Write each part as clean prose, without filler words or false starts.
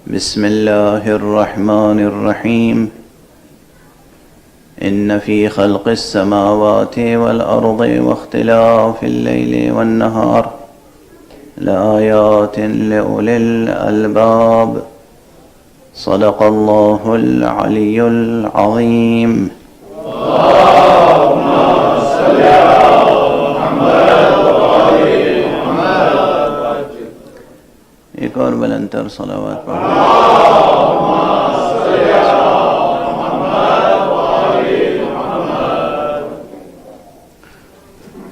بسم الله الرحمن الرحيم إن في خلق السماوات والأرض واختلاف الليل والنهار لآيات لأولي الألباب صدق الله العلي العظيم. ایک اور بلندتر صلوات پڑھیں.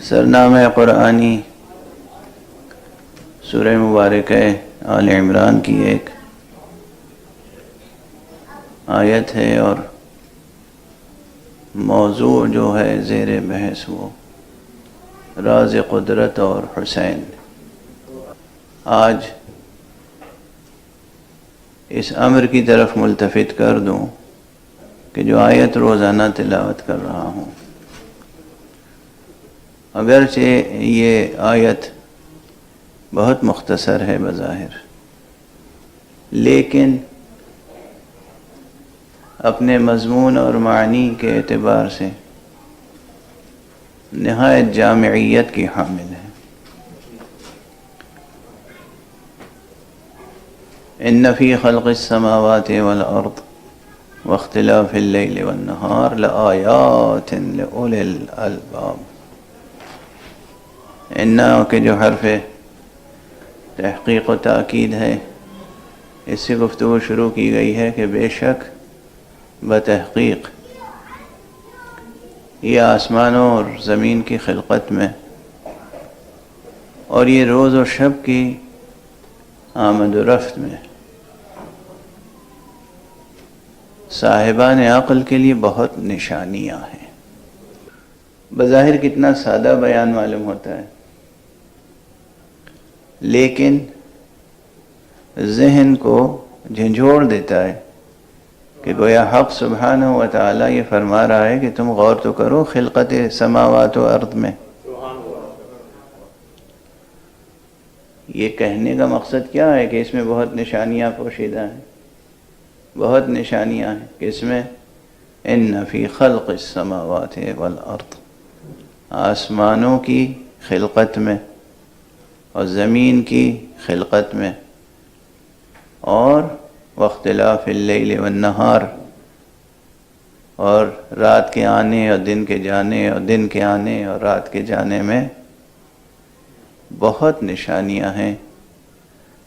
سرنامہ قرآنی سورہ مبارکہ آل عمران کی ایک آیت ہے اور موضوع جو ہے زیر بحث وہ راز قدرت اور حسین. آج اس امر کی طرف ملتفت کر دوں کہ جو آیت روزانہ تلاوت کر رہا ہوں، اگرچہ یہ آیت بہت مختصر ہے بظاہر، لیکن اپنے مضمون اور معنی کے اعتبار سے نہایت جامعیت کی حامل ہے. ان فی خلق السماوات والارض واختلاف اللیل والنہار لآیات لأولی الالباب. ان کے جو حرف تحقیق و تاکید ہے، اس سے گفتگو شروع کی گئی ہے کہ بے شک بتحقیق یہ آسمانوں اور زمین کی خلقت میں اور یہ روز و شب کی آمد و رفت میں صاحبان عقل کے لیے بہت نشانیاں ہیں. بظاہر کتنا سادہ بیان معلوم ہوتا ہے، لیکن ذہن کو جھنجھوڑ دیتا ہے کہ گویا حق سبحانہ و تعالی یہ فرما رہا ہے کہ تم غور تو کرو خلقت سماوات و ارض میں. یہ کہنے کا مقصد کیا ہے کہ اس میں بہت نشانیاں پوشیدہ ہیں، بہت نشانیاں ہیں کہ اس میں ان فی خلق السماوات والارض، آسمانوں کی خلقت میں اور زمین کی خلقت میں، اور واختلاف اللیل والنہار، اور رات کے آنے اور دن کے جانے اور دن کے آنے اور رات کے جانے میں بہت نشانیاں ہیں.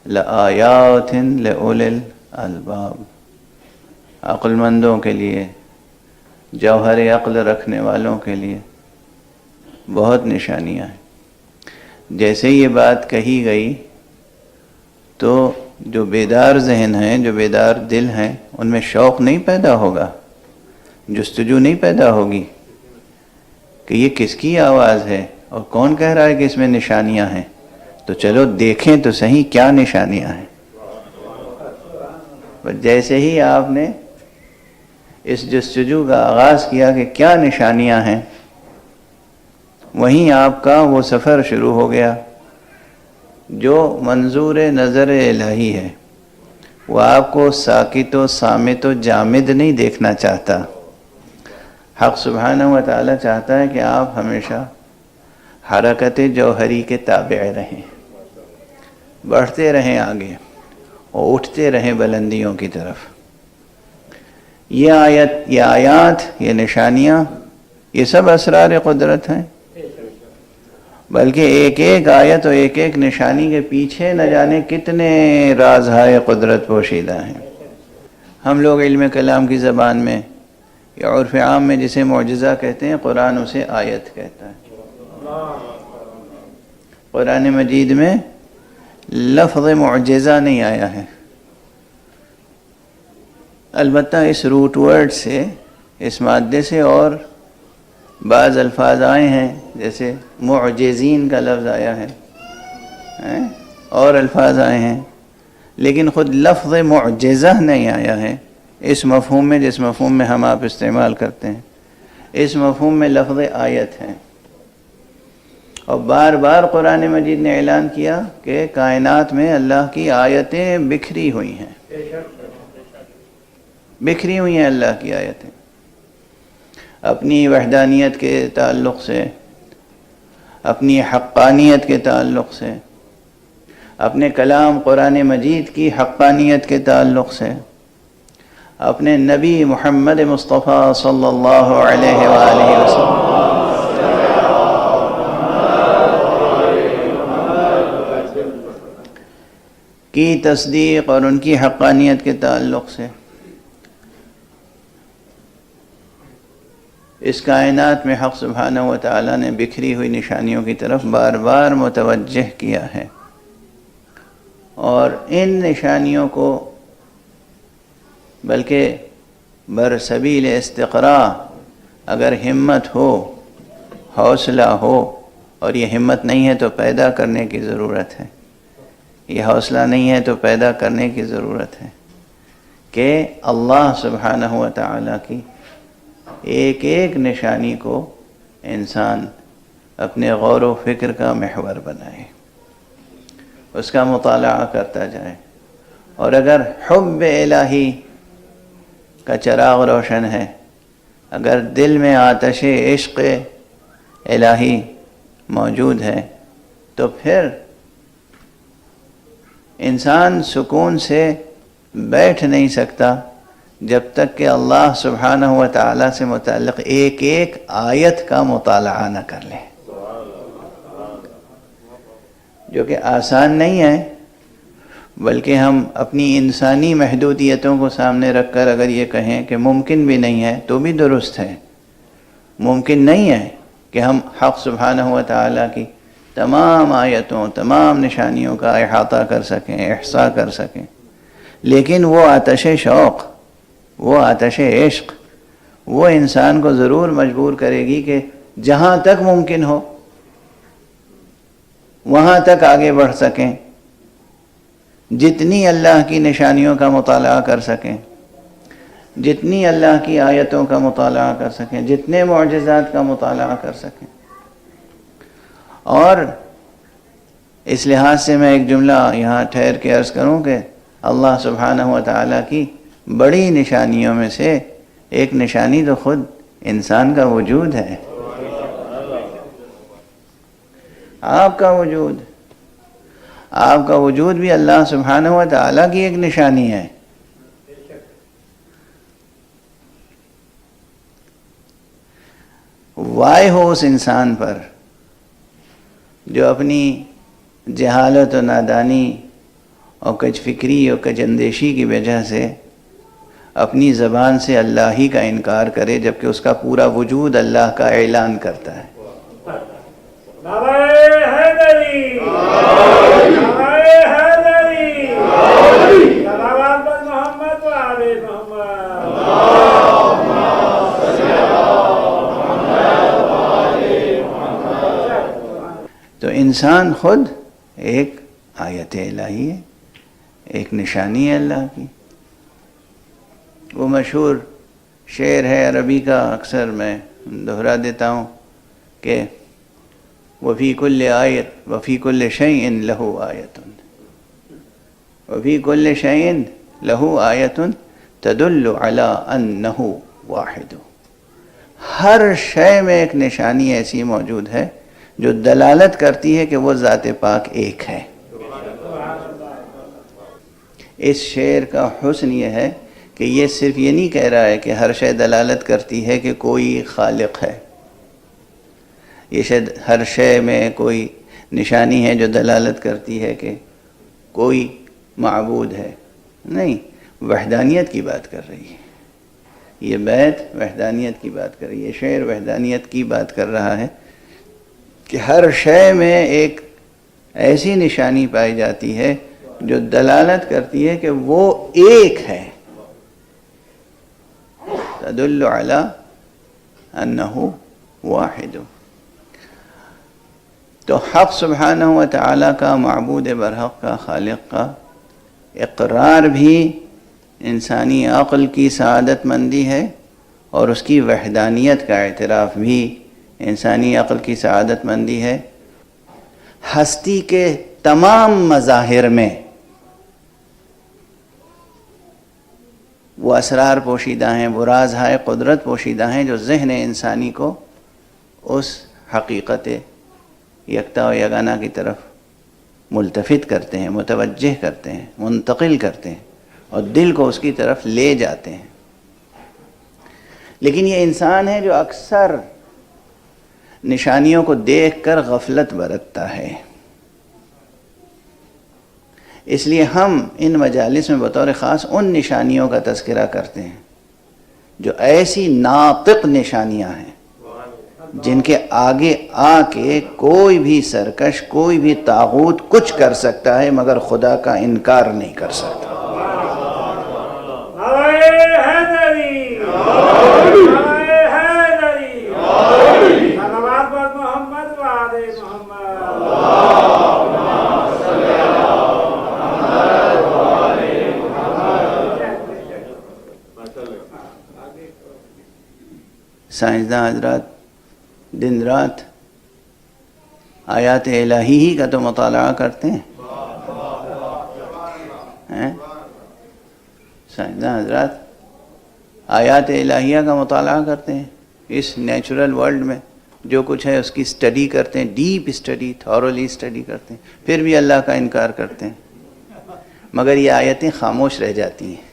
لآیات لأولی الالباب، عقل مندوں کے لیے، جوہر عقل رکھنے والوں کے لیے بہت نشانیاں ہیں. جیسے یہ بات کہی گئی تو جو بیدار ذہن ہیں، جو بیدار دل ہیں، ان میں شوق نہیں پیدا ہوگا، جستجو نہیں پیدا ہوگی کہ یہ کس کی آواز ہے اور کون کہہ رہا ہے کہ اس میں نشانیاں ہیں، تو چلو دیکھیں تو صحیح کیا نشانیاں ہیں. پر جیسے ہی آپ نے اس جستجو کا آغاز کیا کہ کیا نشانیاں ہیں، وہیں آپ کا وہ سفر شروع ہو گیا جو منظور نظر الہی ہے. وہ آپ کو ساکت و صامت و جامد نہیں دیکھنا چاہتا. حق سبحانہ و تعالی چاہتا ہے کہ آپ ہمیشہ حرکت جوہری کے تابع رہیں، بڑھتے رہیں آگے اور اٹھتے رہیں بلندیوں کی طرف. یہ آیت، یہ آیات، یہ نشانیاں، یہ سب اسرار قدرت ہیں، بلکہ ایک ایک آیت اور ایک ایک نشانی کے پیچھے نہ جانے کتنے رازہائے قدرت پوشیدہ ہیں. ہم لوگ علم کلام کی زبان میں یا عرف عام میں جسے معجزہ کہتے ہیں، قرآن اسے آیت کہتا ہے. قرآن مجید میں لفظ معجزہ نہیں آیا ہے، البتہ اس روٹ ورڈ سے، اس مادے سے اور بعض الفاظ آئے ہیں، جیسے معجزین کا لفظ آیا ہے اور الفاظ آئے ہیں، لیکن خود لفظ معجزہ نہیں آیا ہے اس مفہوم میں جس مفہوم میں ہم آپ استعمال کرتے ہیں. اس مفہوم میں لفظ آیت ہے. اور بار بار قرآن مجید نے اعلان کیا کہ کائنات میں اللہ کی آیتیں بکھری ہوئی ہیں. بکھری ہوئی ہیں اللہ کی آیتیں، اپنی وحدانیت کے تعلق سے، اپنی حقانیت کے تعلق سے، اپنے کلام قرآن مجید کی حقانیت کے تعلق سے، اپنے نبی محمد مصطفیٰ صلی اللہ علیہ وآلہ وسلم کی تصدیق اور ان کی حقانیت کے تعلق سے اس کائنات میں حق سبحانہ و تعالیٰ نے بکھری ہوئی نشانیوں کی طرف بار بار متوجہ کیا ہے، اور ان نشانیوں کو بلکہ برسبیل استقراء اگر ہمت ہو، حوصلہ ہو، اور یہ ہمت نہیں ہے تو پیدا کرنے کی ضرورت ہے، یہ حوصلہ نہیں ہے تو پیدا کرنے کی ضرورت ہے کہ اللہ سبحانہ و تعالیٰ کی ایک ایک نشانی کو انسان اپنے غور و فکر کا محور بنائے، اس کا مطالعہ کرتا جائے، اور اگر حب الہی کا چراغ روشن ہے، اگر دل میں آتش عشق الہی موجود ہے، تو پھر انسان سکون سے بیٹھ نہیں سکتا جب تک کہ اللہ سبحانہ و تعالیٰ سے متعلق ایک ایک آیت کا مطالعہ نہ کر لے، جو کہ آسان نہیں ہے، بلکہ ہم اپنی انسانی محدودیتوں کو سامنے رکھ کر اگر یہ کہیں کہ ممکن بھی نہیں ہے تو بھی درست ہے۔ ممکن نہیں ہے کہ ہم حق سبحانہ و تعالیٰ کی تمام آیتوں، تمام نشانیوں کا احاطہ کر سکیں، احصاء کر سکیں، لیکن وہ آتش شوق، وہ آتش عشق، وہ انسان کو ضرور مجبور کرے گی کہ جہاں تک ممکن ہو وہاں تک آگے بڑھ سکیں، جتنی اللہ کی نشانیوں کا مطالعہ کر سکیں، جتنی اللہ کی آیتوں کا مطالعہ کر سکیں، جتنے معجزات کا مطالعہ کر سکیں۔ اور اس لحاظ سے میں ایک جملہ یہاں ٹھہر کے عرض کروں کہ اللہ سبحانہ و تعالیٰ کی بڑی نشانیوں میں سے ایک نشانی تو خود انسان کا وجود ہے، آپ کا وجود، آپ کا وجود بھی اللہ سبحانہ و تعالیٰ کی ایک نشانی ہے۔ وائے ہو اس انسان پر جو اپنی جہالت و نادانی اور کج فکری اور کج اندیشی کی وجہ سے اپنی زبان سے اللہ ہی کا انکار کرے، جبکہ اس کا پورا وجود اللہ کا اعلان کرتا ہے۔ تو انسان خود ایک آیت الہی ہے، ایک نشانی ہے اللہ کی۔ وہ مشہور شعر ہے عربی کا، اکثر میں دہرا دیتا ہوں کہ وفی کل آیت وفی کل شیء لہ آیت وفی کل شیء لہ آیت تدل علی انہ واحد۔ ہر شے میں ایک نشانی ایسی موجود ہے جو دلالت کرتی ہے کہ وہ ذات پاک ایک ہے۔ اس شعر کا حسن یہ ہے کہ یہ صرف یہ نہیں کہہ رہا ہے کہ ہر شے دلالت کرتی ہے کہ کوئی خالق ہے، یہ شاید ہر شے میں کوئی نشانی ہے جو دلالت کرتی ہے کہ کوئی معبود ہے، نہیں، وحدانیت کی بات کر رہی ہے۔ یہ بیت وحدانیت کی بات کر رہی ہے، یہ شعر وحدانیت کی بات کر رہا ہے کہ ہر شے میں ایک ایسی نشانی پائی جاتی ہے جو دلالت کرتی ہے کہ وہ ایک ہے، تدل علی انہ واحد۔ تو حق سبحانہ و تعالیٰ کا، معبود برحق کا، خالق کا اقرار بھی انسانی عقل کی سعادت مندی ہے، اور اس کی وحدانیت کا اعتراف بھی انسانی عقل کی سعادت مندی ہے۔ ہستی کے تمام مظاہر میں وہ اسرار پوشیدہ ہیں، وہ رازہائے قدرت پوشیدہ ہیں جو ذہن انسانی کو اس حقیقت یکتا و یگانہ کی طرف ملتفت کرتے ہیں، متوجہ کرتے ہیں، منتقل کرتے ہیں اور دل کو اس کی طرف لے جاتے ہیں۔ لیکن یہ انسان ہے جو اکثر نشانیوں کو دیکھ کر غفلت برتتا ہے۔ اس لیے ہم ان مجالس میں بطور خاص ان نشانیوں کا تذکرہ کرتے ہیں جو ایسی ناطق نشانیاں ہیں جن کے آگے آ کے کوئی بھی سرکش، کوئی بھی طاغوت کچھ کر سکتا ہے مگر خدا کا انکار نہیں کر سکتا۔ سائنسداں حضرات دن رات آیات الہی ہی کا تو مطالعہ کرتے ہیں۔ سائنسداں حضرات آیات الہیہ کا مطالعہ کرتے ہیں، اس نیچرل ورلڈ میں جو کچھ ہے اس کی اسٹڈی کرتے ہیں، ڈیپ اسٹڈی، تھورولی اسٹڈی کرتے ہیں، پھر بھی اللہ کا انکار کرتے ہیں، مگر یہ آیتیں خاموش رہ جاتی ہیں۔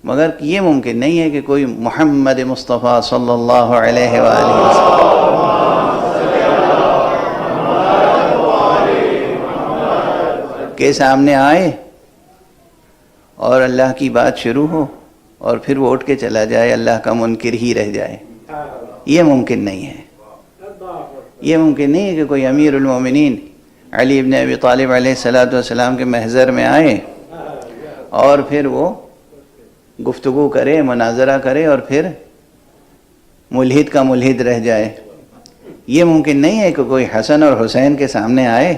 مگر یہ ممکن نہیں ہے کہ کوئی محمد مصطفیٰ صلی اللہ علیہ وآلہ وسلم کے سامنے آئے اور اللہ کی بات شروع ہو اور پھر وہ اٹھ کے چلا جائے، اللہ کا منکر ہی رہ جائے۔ یہ ممکن نہیں ہے۔ یہ ممکن نہیں ہے کہ کوئی امیر المومنین علی ابن ابی طالب علیہ السلام کے محضر میں آئے اور پھر وہ گفتگو کرے، مناظرہ کرے اور پھر ملحد کا ملحد رہ جائے۔ یہ ممکن نہیں ہے کہ کوئی حسن اور حسین کے سامنے آئے،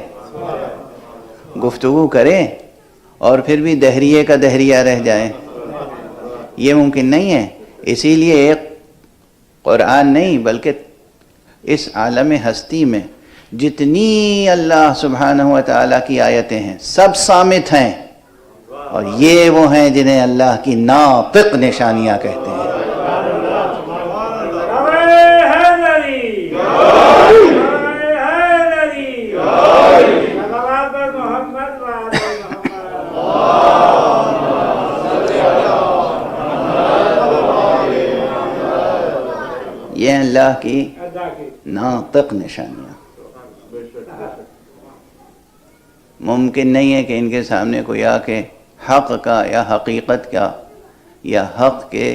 گفتگو کرے اور پھر بھی دہریے کا دہریہ رہ جائے۔ یہ ممکن نہیں ہے۔ اسی لیے ایک قرآن نہیں بلکہ اس عالم ہستی میں جتنی اللہ سبحانہ و تعالیٰ کی آیتیں ہیں سب صامت ہیں، اور یہ وہ ہیں جنہیں اللہ کی ناطق نشانیاں کہتے ہیں۔ یہ اللہ کی ناطق نشانیاں۔ ممکن نہیں ہے کہ ان کے سامنے کوئی آ کے حق کا یا حقیقت کا یا حق کے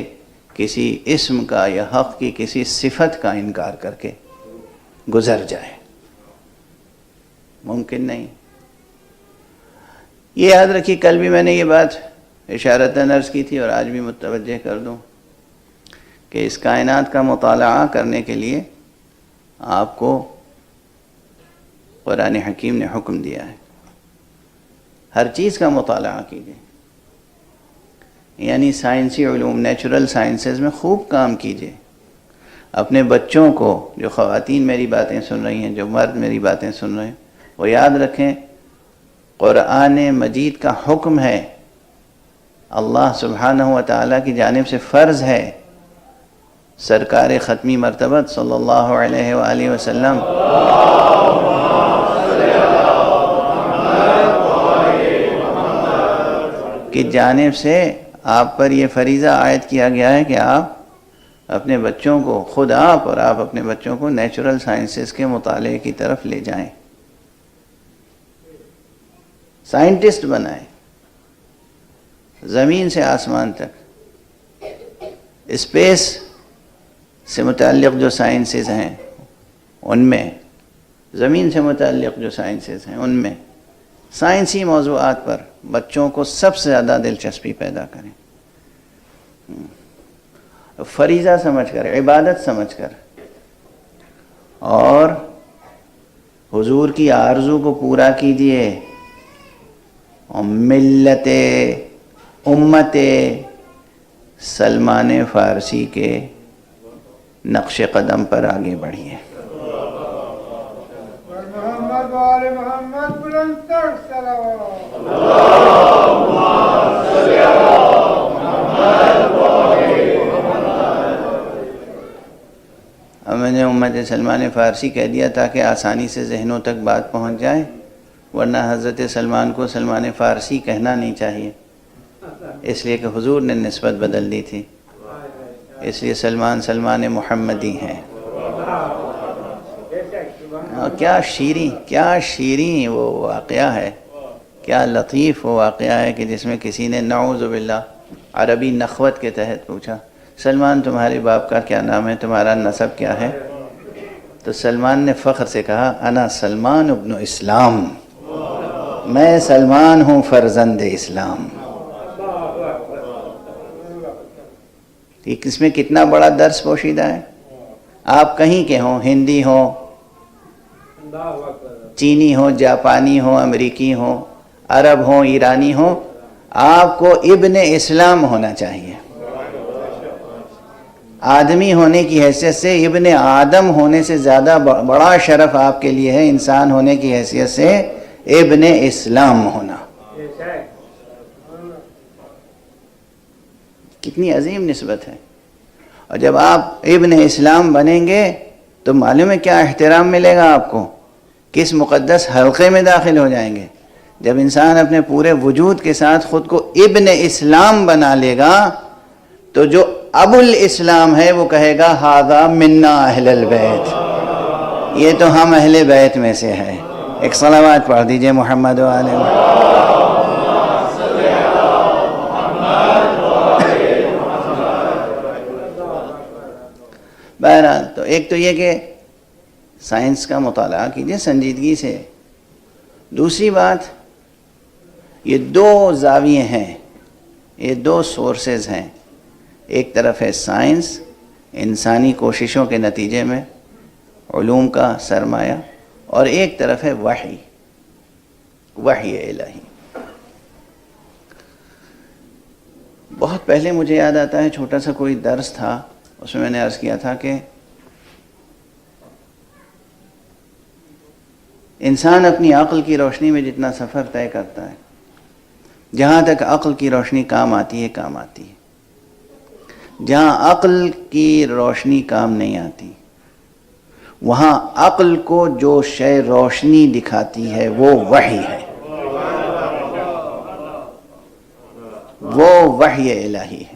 کسی اسم کا یا حق کی کسی صفت کا انکار کر کے گزر جائے۔ ممکن نہیں۔ یہ یاد رکھیے، کل بھی میں نے یہ بات اشارتاً عرض کی تھی اور آج بھی متوجہ کر دوں کہ اس کائنات کا مطالعہ کرنے کے لیے آپ کو قرآن حکیم نے حکم دیا ہے، ہر چیز کا مطالعہ کیجیے، یعنی سائنسی علوم، نیچرل سائنسز میں خوب کام کیجیے۔ اپنے بچوں کو، جو خواتین میری باتیں سن رہی ہیں، جو مرد میری باتیں سن رہے ہیں، وہ یاد رکھیں قرآن مجید کا حکم ہے، اللہ سبحانہ و تعالیٰ کی جانب سے فرض ہے، سرکار ختمی مرتبت صلی اللہ علیہ وآلہ وسلم کی جانب سے آپ پر یہ فریضہ عائد کیا گیا ہے کہ آپ اپنے بچوں کو، خود آپ اور آپ اپنے بچوں کو نیچرل سائنسز کے مطالعے کی طرف لے جائیں، سائنٹسٹ بنائیں، زمین سے آسمان تک، اسپیس سے متعلق جو سائنسز ہیں ان میں، زمین سے متعلق جو سائنسز ہیں ان میں، سائنسی موضوعات پر بچوں کو سب سے زیادہ دلچسپی پیدا کریں، فریضہ سمجھ کر، عبادت سمجھ کر، اور حضور کی آرزو کو پورا کیجیے، اور ملت امت سلمان فارسی کے نقش قدم پر آگے بڑھیے۔ محمد وآل محمد بلند تر صلوات۔ اللهم صل على محمد سلمان فارسی کہہ دیا تاکہ آسانی سے ذہنوں تک بات پہنچ جائے، ورنہ حضرت سلمان کو سلمان فارسی کہنا نہیں چاہیے، اس لیے کہ حضور نے نسبت بدل دی تھی، اس لیے سلمان محمدی ہیں۔ اور کیا شیریں وہ واقعہ ہے، کیا لطیف وہ واقعہ ہے کہ جس میں کسی نے نعوذ باللہ عربی نخوت کے تحت پوچھا، سلمان تمہارے باپ کا کیا نام ہے، تمہارا نسب کیا ہے؟ تو سلمان نے فخر سے کہا انا سلمان ابن اسلام، میں سلمان ہوں فرزند اسلام۔ اس میں کتنا بڑا درس پوشیدہ ہے۔ آپ کہیں کے ہوں، ہندی ہوں، چینی ہوں، جاپانی ہوں، امریکی ہوں، عرب ہوں، ایرانی ہوں، آپ کو ابن اسلام ہونا چاہیے۔ آدمی ہونے کی حیثیت سے ابن آدم ہونے سے زیادہ بڑا شرف آپ کے لیے ہے انسان ہونے کی حیثیت سے ابن اسلام ہونا۔ کتنی عظیم نسبت ہے۔ اور جب آپ ابن اسلام بنیں گے تو معلوم ہے کیا احترام ملے گا آپ کو، کس مقدس حلقے میں داخل ہو جائیں گے۔ جب انسان اپنے پورے وجود کے ساتھ خود کو ابن اسلام بنا لے گا تو جو ابو الاسلام ہے وہ کہے گا ھذا منا اہل البیت، یہ تو ہم اہل بیت میں سے ہے۔ ایک صلوات پڑھ دیجئے محمد و آلہ بہرحال تو ایک تو یہ کہ سائنس کا مطالعہ کیجئے سنجیدگی سے۔ دوسری بات، یہ دو زاویے ہیں، یہ دو سورسز ہیں، ایک طرف ہے سائنس، انسانی کوششوں کے نتیجے میں علوم کا سرمایہ، اور ایک طرف ہے وحی الہی۔ بہت پہلے مجھے یاد آتا ہے چھوٹا سا کوئی درس تھا، اس میں نے عرض کیا تھا کہ انسان اپنی عقل کی روشنی میں جتنا سفر طے کرتا ہے، جہاں تک عقل کی روشنی کام آتی ہے کام آتی ہے، جہاں عقل کی روشنی کام نہیں آتی وہاں عقل کو جو شے روشنی دکھاتی ہے وہ وحی ہے، وہ وحی الہی ہے۔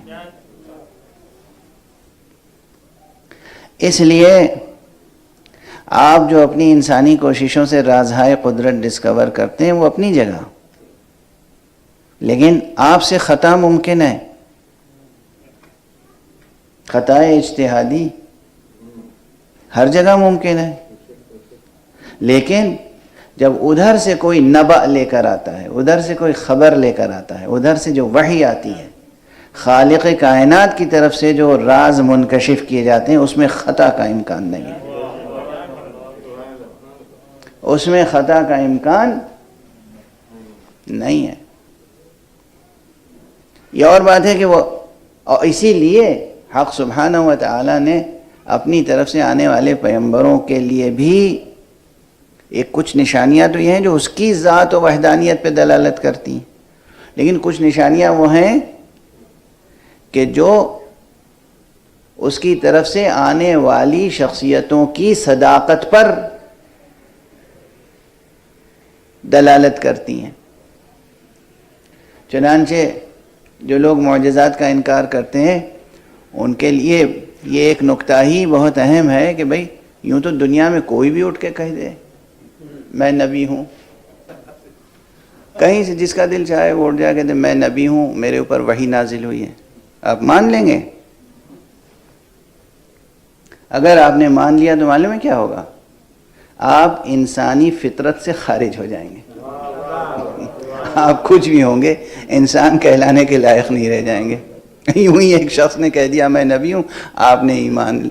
اس لیے آپ جو اپنی انسانی کوششوں سے رازہائے قدرت ڈسکور کرتے ہیں وہ اپنی جگہ، لیکن آپ سے خطا ممکن ہے، خطا اجتہادی ہر جگہ ممکن ہے، لیکن جب ادھر سے کوئی نبأ لے کر آتا ہے، ادھر سے کوئی خبر لے کر آتا ہے، ادھر سے جو وحی آتی ہے، خالق کائنات کی طرف سے جو راز منکشف کیے جاتے ہیں، اس میں خطا کا امکان نہیں ہے، اس میں خطا کا امکان نہیں ہے۔ یہ اور بات ہے کہ وہ اسی لیے حق سبحانہ و تعالی نے اپنی طرف سے آنے والے پیغمبروں کے لیے بھی ایک کچھ نشانیاں تو یہ ہیں جو اس کی ذات و وحدانیت پہ دلالت کرتی ہیں، لیکن کچھ نشانیاں وہ ہیں کہ جو اس کی طرف سے آنے والی شخصیتوں کی صداقت پر دلالت کرتی ہیں۔ چنانچہ جو لوگ معجزات کا انکار کرتے ہیں ان کے لیے یہ ایک نکتہ ہی بہت اہم ہے کہ بھئی یوں تو دنیا میں کوئی بھی اٹھ کے کہہ دے میں نبی ہوں، کہیں سے جس کا دل چاہے وہ اٹھ جا کے دے میں نبی ہوں، میرے اوپر وحی نازل ہوئی ہے، آپ مان لیں گے؟ اگر آپ نے مان لیا تو معلوم ہے کیا ہوگا؟ آپ انسانی فطرت سے خارج ہو جائیں گے، آپ کچھ بھی ہوں گے، انسان کہلانے کے لائق نہیں رہ جائیں گے۔ یوں ہی ایک شخص نے کہہ دیا میں نبی ہوں، آپ نے ایمان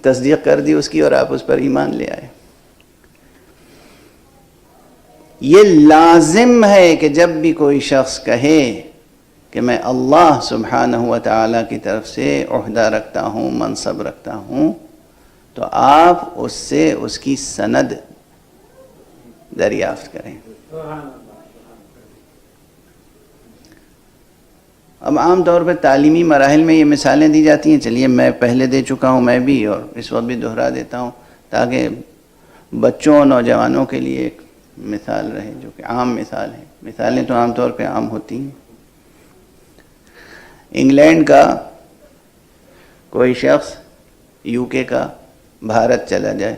تصدیق کر دی اس کی اور آپ اس پر ایمان لے آئے۔ یہ لازم ہے کہ جب بھی کوئی شخص کہے کہ میں اللہ سبحانہ و تعالیٰ کی طرف سے عہدہ رکھتا ہوں، منصب رکھتا ہوں، تو آپ اس سے اس کی سند دریافت کریں۔ اب عام طور پہ تعلیمی مراحل میں یہ مثالیں دی جاتی ہیں، چلیے میں پہلے دے چکا ہوں میں بھی، اور اس وقت بھی دہرا دیتا ہوں تاکہ بچوں اور نوجوانوں کے لیے ایک مثال رہے جو کہ عام مثال ہے۔ مثالیں تو عام طور پہ عام ہوتی ہیں۔ انگلینڈ کا کوئی شخص یو کے کا بھارت چلا جائے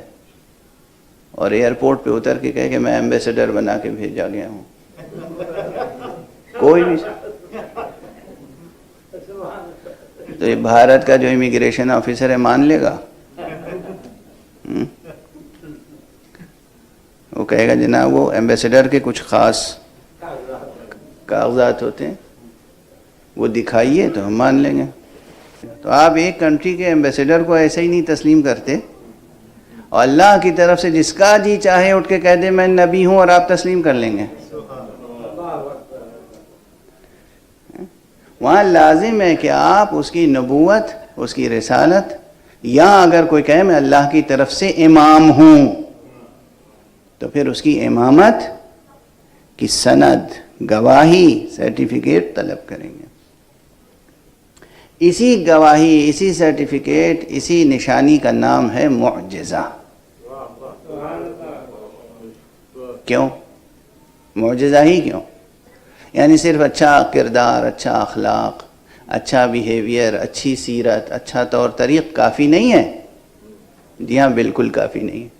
اور ایئرپورٹ پہ اتر کے کہے کہ میں ایمبیسڈر بنا کے بھیجا گیا ہوں، کوئی بھی، تو یہ بھارت کا جو امیگریشن آفیسر ہے مان لے گا؟ وہ کہے گا جناب وہ ایمبیسڈر کے کچھ خاص کاغذات ہوتے ہیں وہ دکھائیے تو ہم مان لیں گے۔ تو آپ ایک کنٹری کے ایمبیسڈر کو ایسے ہی نہیں تسلیم کرتے، اور اللہ کی طرف سے جس کا جی چاہے اٹھ کے کہہ دے میں نبی ہوں، اور آپ تسلیم کر لیں گے؟ وہاں لازم ہے کہ آپ اس کی نبوت، اس کی رسالت، یا اگر کوئی کہے میں اللہ کی طرف سے امام ہوں تو پھر اس کی امامت کی سند، گواہی، سرٹیفکیٹ طلب کریں گے۔ اسی گواہی، اسی سرٹیفکیٹ، اسی نشانی کا نام ہے معجزہ۔ کیوں معجزہ ہی کیوں؟ یعنی صرف اچھا کردار، اچھا اخلاق، اچھا بیہیویئر، اچھی سیرت، اچھا طور طریق کافی نہیں ہے؟ جی ہاں، بالکل کافی نہیں ہے۔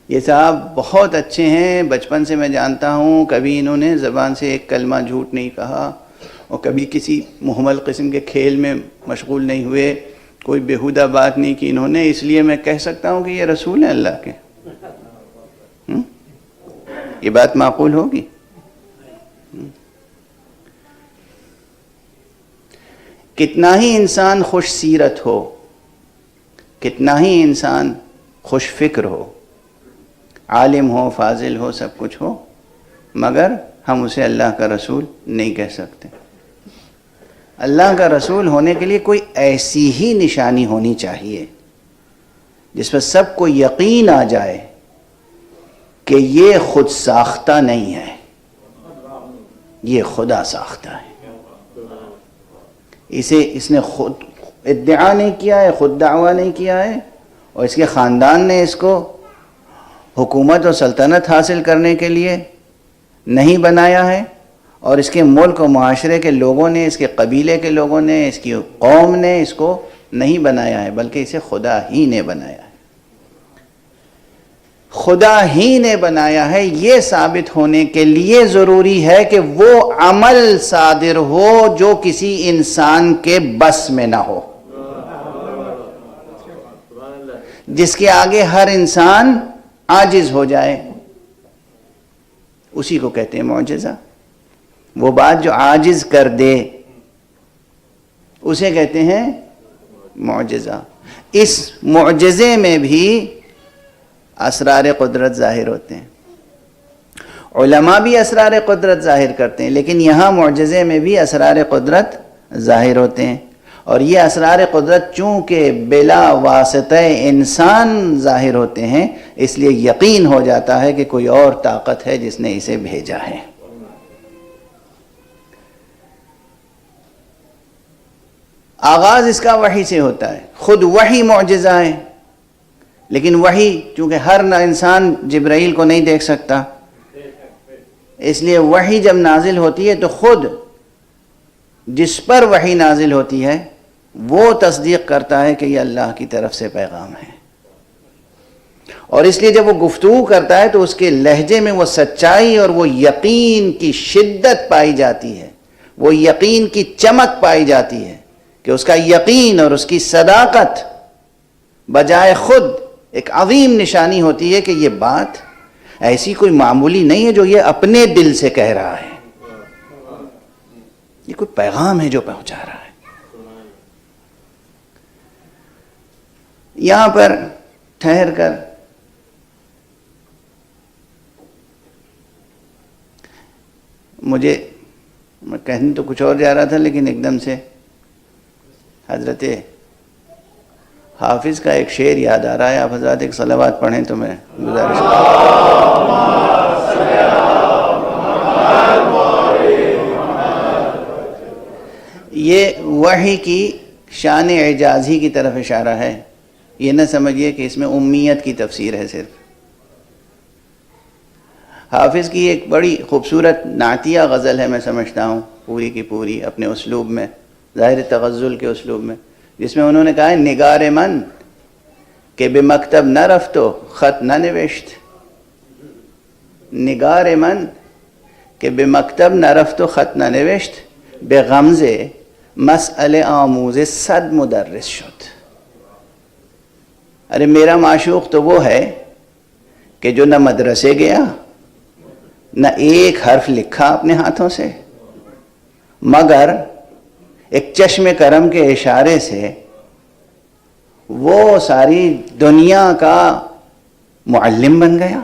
یہ صاحب بہت اچھے ہیں، بچپن سے میں جانتا ہوں، کبھی انہوں نے زبان سے ایک کلمہ جھوٹ نہیں کہا، اور کبھی کسی محمل قسم کے کھیل میں مشغول نہیں ہوئے، کوئی بیہودہ بات نہیں کی انہوں نے، اس لیے میں کہہ سکتا ہوں کہ یہ رسول ہیں اللہ کے۔ یہ بات معقول ہوگی؟ کتنا ہی انسان خوش سیرت ہو، کتنا ہی انسان خوش فکر ہو، عالم ہو، فاضل ہو، سب کچھ ہو، مگر ہم اسے اللہ کا رسول نہیں کہہ سکتے۔ اللہ کا رسول ہونے کے لیے کوئی ایسی ہی نشانی ہونی چاہیے جس پر سب کو یقین آ جائے کہ یہ خود ساختہ نہیں ہے، یہ خدا ساختہ ہے۔ اس نے خود ادعا نہیں کیا ہے، خود دعویٰ نہیں کیا ہے، اور اس کے خاندان نے اس کو حکومت و سلطنت حاصل کرنے کے لیے نہیں بنایا ہے، اور اس کے ملک و معاشرے کے لوگوں نے، اس کے قبیلے کے لوگوں نے، اس کی قوم نے اس کو نہیں بنایا ہے، بلکہ اسے خدا ہی نے بنایا ہے۔ خدا ہی نے بنایا ہے، یہ ثابت ہونے کے لیے ضروری ہے کہ وہ عمل صادر ہو جو کسی انسان کے بس میں نہ ہو، جس کے آگے ہر انسان عاجز ہو جائے، اسی کو کہتے ہیں معجزہ۔ وہ بات جو عاجز کر دے اسے کہتے ہیں معجزہ۔ اس معجزے میں بھی اسرار قدرت ظاہر ہوتے ہیں، علماء بھی اسرار قدرت ظاہر کرتے ہیں، لیکن یہاں معجزے میں بھی اسرار قدرت ظاہر ہوتے ہیں، اور یہ اسرار قدرت چونکہ بلا واسطہ انسان ظاہر ہوتے ہیں، اس لیے یقین ہو جاتا ہے کہ کوئی اور طاقت ہے جس نے اسے بھیجا ہے۔ آغاز اس کا وحی سے ہوتا ہے، خود وحی معجزہ ہے، لیکن وحی چونکہ ہر انسان جبرائیل کو نہیں دیکھ سکتا، اس لیے وحی جب نازل ہوتی ہے تو خود جس پر وحی نازل ہوتی ہے وہ تصدیق کرتا ہے کہ یہ اللہ کی طرف سے پیغام ہے، اور اس لیے جب وہ گفتگو کرتا ہے تو اس کے لہجے میں وہ سچائی اور وہ یقین کی شدت پائی جاتی ہے، وہ یقین کی چمک پائی جاتی ہے کہ اس کا یقین اور اس کی صداقت بجائے خود ایک عظیم نشانی ہوتی ہے کہ یہ بات ایسی کوئی معمولی نہیں ہے جو یہ اپنے دل سے کہہ رہا ہے، یہ کوئی پیغام ہے جو پہنچا رہا ہے۔ یہاں پر ٹھہر کر میں کہنے تو کچھ اور جا رہا تھا، لیکن ایک دم سے حضرت حافظ کا ایک شعر یاد آ رہا ہے، آپ حضرات ایک صلوات پڑھیں تو میں گزارش کروں۔ وحی کی شان اعجازی کی طرف اشارہ ہے، یہ نہ سمجھیے کہ اس میں امیت کی تفسیر ہے صرف۔ حافظ کی ایک بڑی خوبصورت نعتیہ غزل ہے، میں سمجھتا ہوں پوری کی پوری اپنے اسلوب میں، ظاہر تغزل کے اسلوب میں، جس میں انہوں نے کہا ہے نگار من کہ بے مکتب نہ رفتو خط نہ نوشت، نگار من کہ بے مکتب نہ رفتو خط نہ نوشت، بے غمزے مسئلے آموز صد مدرس شد۔ ارے میرا معشوق تو وہ ہے کہ جو نہ مدرسے گیا، نہ ایک حرف لکھا اپنے ہاتھوں سے، مگر ایک چشم کرم کے اشارے سے وہ ساری دنیا کا معلم بن گیا۔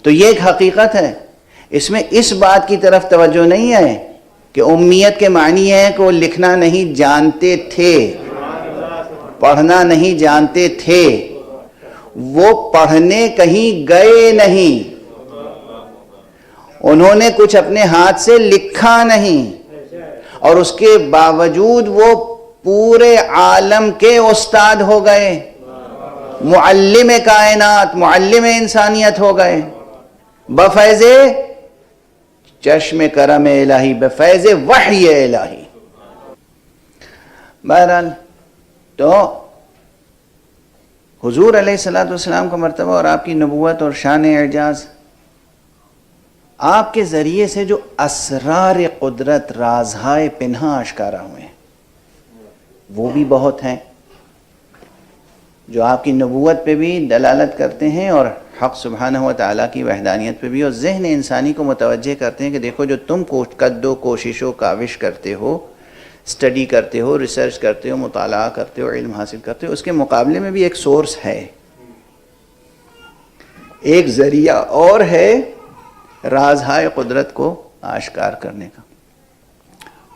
تو یہ ایک حقیقت ہے، اس میں اس بات کی طرف توجہ نہیں ہے کہ امیت کے معنی ہے کہ وہ لکھنا نہیں جانتے تھے، پڑھنا نہیں جانتے تھے، وہ پڑھنے کہیں گئے نہیں، انہوں نے کچھ اپنے ہاتھ سے لکھا نہیں، اور اس کے باوجود وہ پورے عالم کے استاد ہو گئے، معلم کائنات، معلم انسانیت ہو گئے، بفیض چشم کرم الہی، بفیض وحی الہی۔ بہرحال تو حضور علیہ السلام کا مرتبہ اور آپ کی نبوت اور شان اعجاز، آپ کے ذریعے سے جو اسرار قدرت، رازہائے پنہاں آشکارا ہوئے ہیں وہ بھی بہت ہیں، جو آپ کی نبوت پہ بھی دلالت کرتے ہیں اور حق سبحانہ و تعالیٰ کی وحدانیت پہ بھی، اور ذہن انسانی کو متوجہ کرتے ہیں کہ دیکھو جو تم قد و کوشش و کاوش کرتے ہو، اسٹڈی کرتے ہو، ریسرچ کرتے ہو، مطالعہ کرتے ہو، علم حاصل کرتے ہو، اس کے مقابلے میں بھی ایک سورس ہے، ایک ذریعہ اور ہے رازہائے قدرت کو آشکار کرنے کا،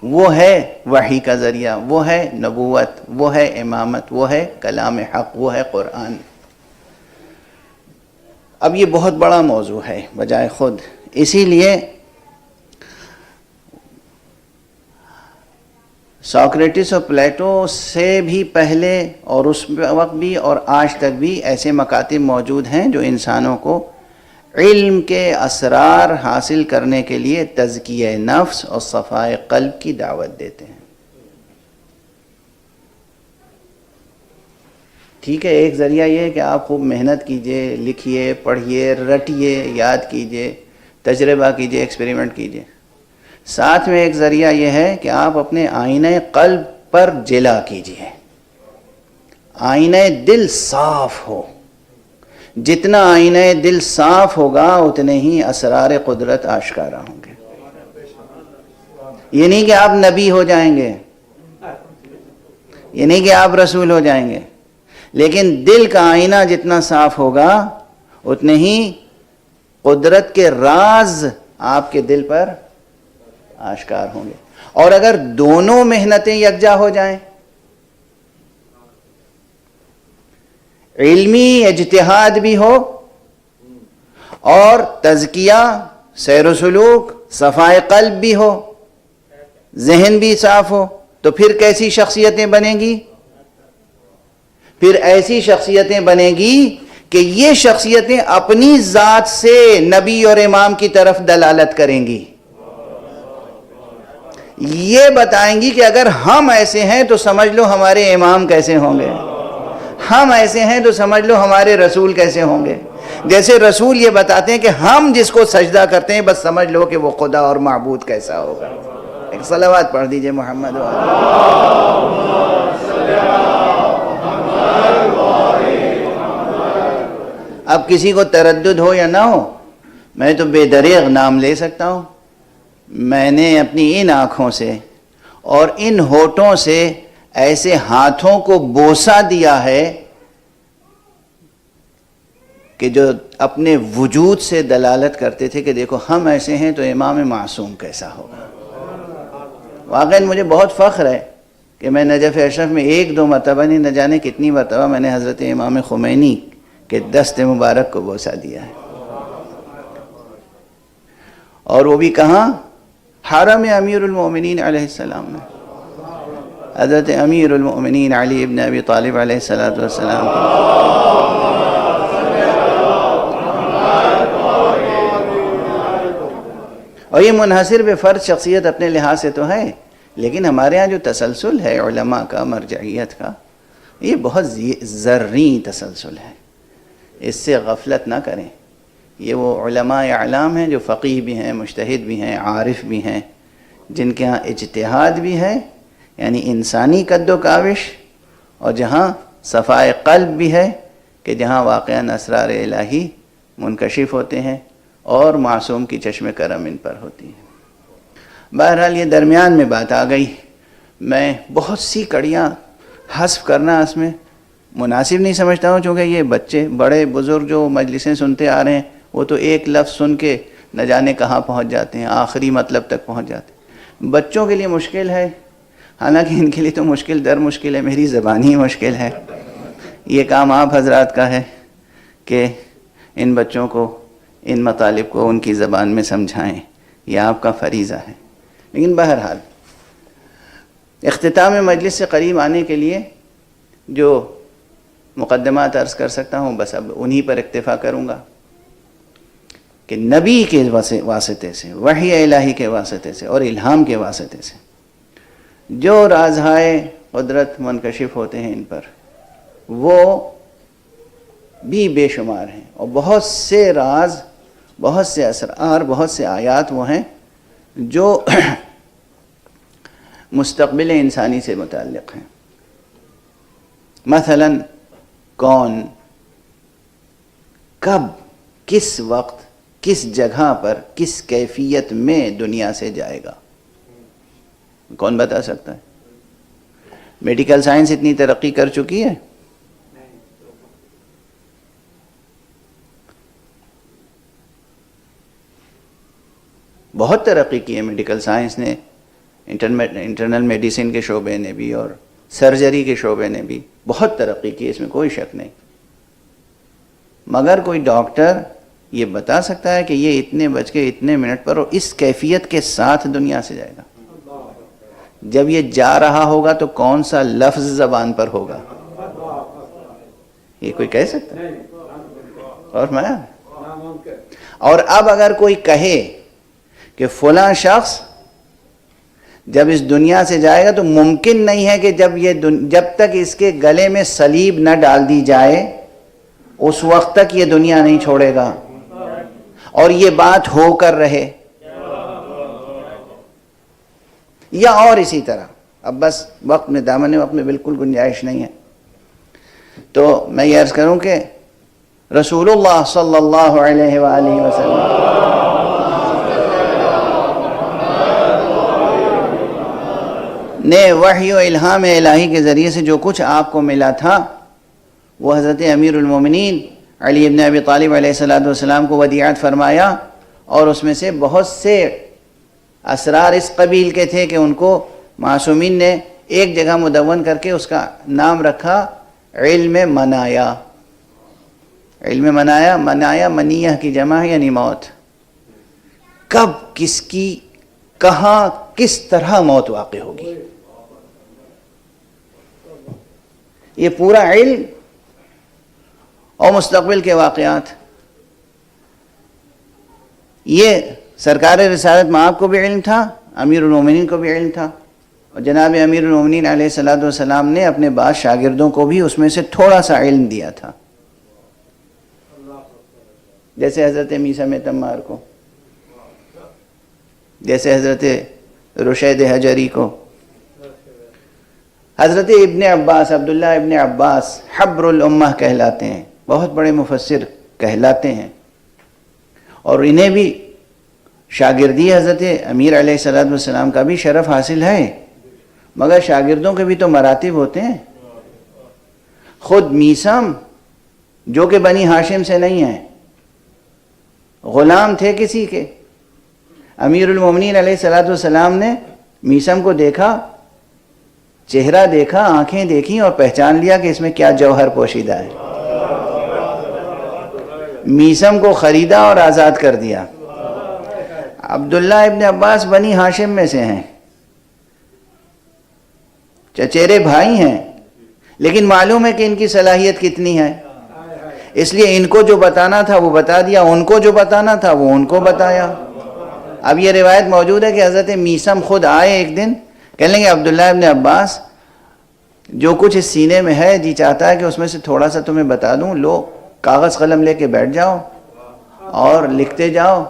وہ ہے وحی کا ذریعہ، وہ ہے نبوت، وہ ہے امامت، وہ ہے کلام حق، وہ ہے قرآن۔ اب یہ بہت بڑا موضوع ہے بجائے خود، اسی لیے سوکریٹس اور پلیٹو سے بھی پہلے اور اس وقت بھی اور آج تک بھی ایسے مکاتب موجود ہیں جو انسانوں کو علم کے اسرار حاصل کرنے کے لیے تزکیہ نفس اور صفائے قلب کی دعوت دیتے ہیں۔ ٹھیک ہے، ایک ذریعہ یہ ہے کہ آپ خوب محنت کیجئے، لکھیے، پڑھیے، رٹیے، یاد کیجئے، تجربہ کیجئے، ایکسپیریمنٹ کیجئے۔ ساتھ میں ایک ذریعہ یہ ہے کہ آپ اپنے آئینہ قلب پر جلا کیجئے، آئینہ دل صاف ہو، جتنا آئینہ دل صاف ہوگا اتنے ہی اسرار قدرت آشکارا ہوں گے۔ یہ نہیں کہ آپ نبی ہو جائیں گے، یہ نہیں کہ آپ رسول ہو جائیں گے، لیکن دل کا آئینہ جتنا صاف ہوگا اتنے ہی قدرت کے راز آپ کے دل پر آشکار ہوں گے۔ اور اگر دونوں محنتیں یکجا ہو جائیں، علمی اجتہاد بھی ہو اور تزکیہ، سیر و سلوک، صفائے قلب بھی ہو، ذہن بھی صاف ہو، تو پھر کیسی شخصیتیں بنیں گی؟ پھر ایسی شخصیتیں بنیں گی کہ یہ شخصیتیں اپنی ذات سے نبی اور امام کی طرف دلالت کریں گی، یہ بتائیں گی کہ اگر ہم ایسے ہیں تو سمجھ لو ہمارے امام کیسے ہوں گے، ہم ایسے ہیں تو سمجھ لو ہمارے رسول کیسے ہوں گے۔ جیسے رسول یہ بتاتے ہیں کہ ہم جس کو سجدہ کرتے ہیں بس سمجھ لو کہ وہ خدا اور معبود کیسا ہوگا۔ ایک صلوات پڑھ دیجئے محمد اب کسی کو تردد ہو یا نہ ہو، میں تو بے دریغ نام لے سکتا ہوں، میں نے اپنی ان آنکھوں سے اور ان ہونٹوں سے ایسے ہاتھوں کو بوسہ دیا ہے کہ جو اپنے وجود سے دلالت کرتے تھے کہ دیکھو ہم ایسے ہیں تو امام معصوم کیسا ہوگا۔ واقعاً مجھے بہت فخر ہے کہ میں نجف اشرف میں ایک دو مرتبہ نہیں، نہ جانے کتنی مرتبہ میں نے حضرت امام خمینی کے دست مبارک کو بوسہ دیا ہے، اور وہ بھی کہاں؟ حرم امیر المومنین علیہ السلام میں حضرت امیر المومنین علی ابن ابی طالب علیہ السلام اور یہ منحصر بے فرد شخصیت اپنے لحاظ سے تو ہے، لیکن ہمارے ہاں جو تسلسل ہے علماء کا، مرجعیت کا، یہ بہت زرعی تسلسل ہے، اس سے غفلت نہ کریں۔ یہ وہ علماء اعلام ہیں جو فقیہ بھی ہیں، مجتہد بھی ہیں، عارف بھی ہیں، جن کے ہاں اجتہاد بھی ہے، یعنی انسانی قد و کاوش، اور جہاں صفائے قلب بھی ہے کہ جہاں واقعاً اسرار الہی منکشف ہوتے ہیں اور معصوم کی چشم کرم ان پر ہوتی ہے۔ بہرحال یہ درمیان میں بات آ گئی، میں بہت سی کڑیاں حذف کرنا اس میں مناسب نہیں سمجھتا ہوں، چونکہ یہ بچے بڑے بزرگ جو مجلسیں سنتے آ رہے ہیں وہ تو ایک لفظ سن کے نہ جانے کہاں پہنچ جاتے ہیں، آخری مطلب تک پہنچ جاتے ہیں۔ بچوں کے لیے مشکل ہے، حالانکہ ان کے لیے تو مشکل در مشکل ہے، میری زبان ہی مشکل ہے۔ یہ کام آپ حضرات کا ہے کہ ان بچوں کو ان مطالب کو ان کی زبان میں سمجھائیں، یہ آپ کا فریضہ ہے۔ لیکن بہرحال اختتام مجلس سے قریب آنے کے لیے جو مقدمات عرض کر سکتا ہوں بس اب انہی پر اکتفا کروں گا کہ نبی کے واسطے سے، وحی الہی کے واسطے سے اور الہام کے واسطے سے جو رازہائے قدرت منکشف ہوتے ہیں ان پر، وہ بھی بے شمار ہیں، اور بہت سے راز، بہت سے اسرار، بہت سے آیات وہ ہیں جو مستقبل انسانی سے متعلق ہیں۔ مثلا کون، کب، کس وقت، کس جگہ پر، کس کیفیت میں دنیا سے جائے گا، کون بتا سکتا ہے؟ میڈیکل سائنس اتنی ترقی کر چکی ہے، بہت ترقی کی ہے میڈیکل سائنس نے، انٹرنل میڈیسن کے شعبے نے بھی اور سرجری کے شعبے نے بھی بہت ترقی کی، اس میں کوئی شک نہیں۔ مگر کوئی ڈاکٹر یہ بتا سکتا ہے کہ یہ اتنے بج کے اتنے منٹ پر اور اس کیفیت کے ساتھ دنیا سے جائے گا؟ جب یہ جا رہا ہوگا تو کون سا لفظ زبان پر ہوگا؟ یہ کوئی کہہ سکتا ہے؟ اور اب اگر کوئی کہے کہ فلاں شخص جب اس دنیا سے جائے گا تو ممکن نہیں ہے کہ جب تک اس کے گلے میں صلیب نہ ڈال دی جائے اس وقت تک یہ دنیا نہیں چھوڑے گا، اور یہ بات ہو کر رہے، یا اور اسی طرح، اب بس وقت میں دامن وقت میں بالکل گنجائش نہیں ہے، تو میں یہ عرض کروں کہ رسول اللہ صلی اللہ علیہ وآلہ وسلم نے وحی و الہام الہی کے ذریعے سے جو کچھ آپ کو ملا تھا وہ حضرت امیر المومنین علی ابن ابی طالب علیہ السلام کو ودیعت فرمایا، اور اس میں سے بہت سے اسرار اس قبیل کے تھے کہ ان کو معصومین نے ایک جگہ مدون کر کے اس کا نام رکھا علم منایا۔ علم منایا، منایا منیہ کی جمع ہے یعنی موت، کب، کس کی، کہاں، کس طرح موت واقع ہوگی، یہ پورا علم اور مستقبل کے واقعات، یہ سرکار رسالت مآب کو بھی علم تھا، امیر المومنین کو بھی علم تھا، اور جناب امیر المومنین علیہ السلام نے اپنے بعض شاگردوں کو بھی اس میں سے تھوڑا سا علم دیا تھا، جیسے حضرت میثم تمار کو، جیسے حضرت رشید حجری کو، حضرت ابن عباس، عبداللہ ابن عباس حبر الامہ کہلاتے ہیں، بہت بڑے مفسر کہلاتے ہیں، اور انہیں بھی شاگردی حضرت امیر علیہ السلام کا بھی شرف حاصل ہے، مگر شاگردوں کے بھی تو مراتب ہوتے ہیں۔ خود میثم جو کہ بنی ہاشم سے نہیں ہیں، غلام تھے کسی کے، امیر المومنین علیہ السلام نے میثم کو دیکھا، چہرہ دیکھا، آنکھیں دیکھیں اور پہچان لیا کہ اس میں کیا جوہر پوشیدہ ہے، میثم کو خریدا اور آزاد کر دیا۔ عبداللہ ابن عباس بنی ہاشم میں سے ہیں، چچیرے بھائی ہیں، لیکن معلوم ہے کہ ان کی صلاحیت کتنی ہے، اس لیے ان کو جو بتانا تھا وہ بتا دیا، ان کو جو بتانا تھا وہ ان کو بتایا۔ اب یہ روایت موجود ہے کہ حضرت میثم خود آئے ایک دن، کہنے لگے عبداللہ ابن عباس جو کچھ اس سینے میں ہے جی چاہتا ہے کہ اس میں سے تھوڑا سا تمہیں بتا دوں، لو کاغذ قلم لے کے بیٹھ جاؤ اور لکھتے جاؤ۔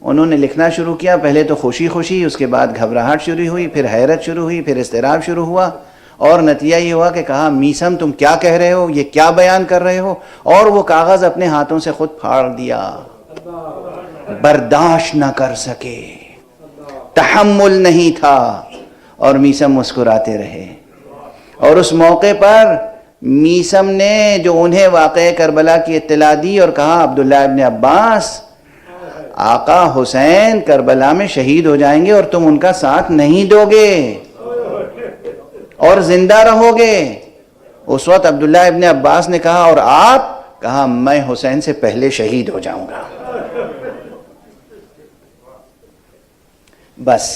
انہوں نے لکھنا شروع کیا، پہلے تو خوشی خوشی، اس کے بعد گھبراہٹ شروع ہوئی، پھر حیرت شروع ہوئی، پھر اضطراب شروع ہوا، اور نتیجہ یہ ہوا کہ کہا میثم تم کیا کہہ رہے ہو، یہ کیا بیان کر رہے ہو، اور وہ کاغذ اپنے ہاتھوں سے خود پھاڑ دیا، برداشت نہ کر سکے، تحمل نہیں تھا، اور میثم مسکراتے رہے۔ اور اس موقع پر میثم نے جو انہیں واقعہ کربلا کی اطلاع دی اور کہا عبداللہ ابن عباس آقا حسین کربلا میں شہید ہو جائیں گے اور تم ان کا ساتھ نہیں دو گے اور زندہ رہو گے۔ اس وقت عبداللہ ابن عباس نے کہا اور آپ؟ کہا میں حسین سے پہلے شہید ہو جاؤں گا۔ بس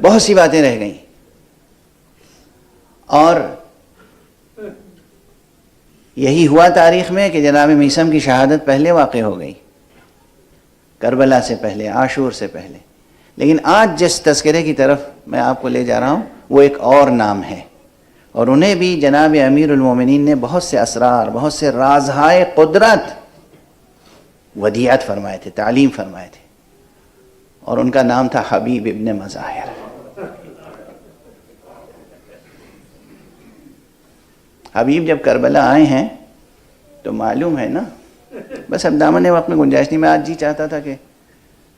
بہت سی باتیں رہ گئیں، اور یہی ہوا تاریخ میں کہ جناب میثم کی شہادت پہلے واقع ہو گئی، کربلا سے پہلے، عاشور سے پہلے۔ لیکن آج جس تذکرے کی طرف میں آپ کو لے جا رہا ہوں وہ ایک اور نام ہے، اور انہیں بھی جناب امیر المومنین نے بہت سے اسرار، بہت سے رازہائے قدرت ودیعت فرمائے تھے، تعلیم فرمائے تھے، اور ان کا نام تھا حبیب ابن مظاہر۔ حبیب جب کربلا آئے ہیں تو معلوم ہے نا، بس اب دامن وقت میں گنجائش نہیں، میں آج جی چاہتا تھا کہ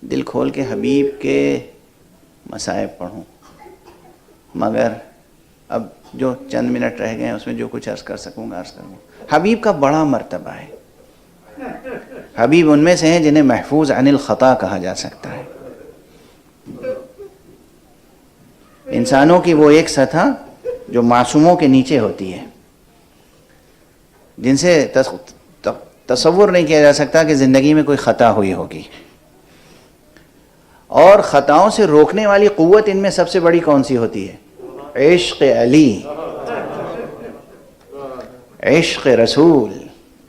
دل کھول کے حبیب کے مصائب پڑھوں، مگر اب جو چند منٹ رہ گئے ہیں اس میں جو کچھ عرض کر سکوں گا عرض کروں گا۔ حبیب کا بڑا مرتبہ ہے، حبیب ان میں سے ہیں جنہیں محفوظ عن الخطا کہا جا سکتا ہے۔ انسانوں کی وہ ایک سطح جو معصوموں کے نیچے ہوتی ہے، جن سے تصور نہیں کیا جا سکتا کہ زندگی میں کوئی خطا ہوئی ہوگی، اور خطاؤں سے روکنے والی قوت ان میں سب سے بڑی کون سی ہوتی ہے؟ عشق علی، عشق رسول،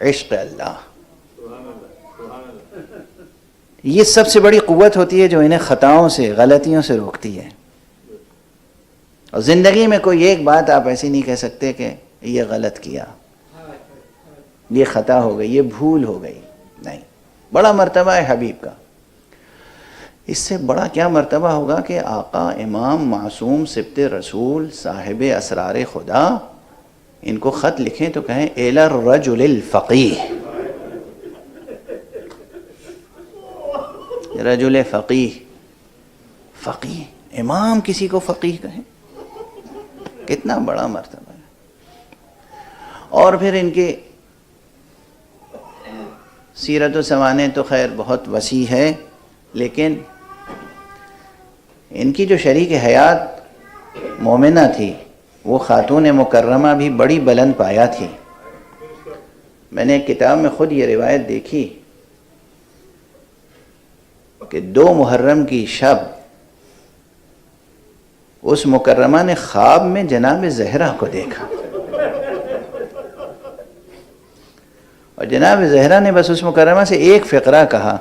عشق اللہ۔ یہ سب سے بڑی قوت ہوتی ہے جو انہیں خطاؤں سے، غلطیوں سے روکتی ہے۔ اور زندگی میں کوئی ایک بات آپ ایسی نہیں کہہ سکتے کہ یہ غلط کیا، یہ خطا ہو گئی، یہ بھول ہو گئی، نہیں۔ بڑا مرتبہ ہے حبیب کا۔ اس سے بڑا کیا مرتبہ ہوگا کہ آقا امام معصوم سبط رسول صاحب اسرار خدا ان کو خط لکھیں تو کہیں الی الرجل الفقیہ، رجل فقیہ، فقیہ، امام کسی کو فقیہ کہیں، کتنا بڑا مرتبہ ہے۔ اور پھر ان کی سیرت و سوانح تو خیر بہت وسیع ہے، لیکن ان کی جو شریک حیات مومنہ تھی وہ خاتون مکرمہ بھی بڑی بلند پایا تھی۔ میں نے ایک کتاب میں خود یہ روایت دیکھی کہ 2 محرم کی شب اس مکرمہ نے خواب میں جناب زہرا کو دیکھا، اور جناب زہرا نے بس اس مکرمہ سے ایک فقرہ کہا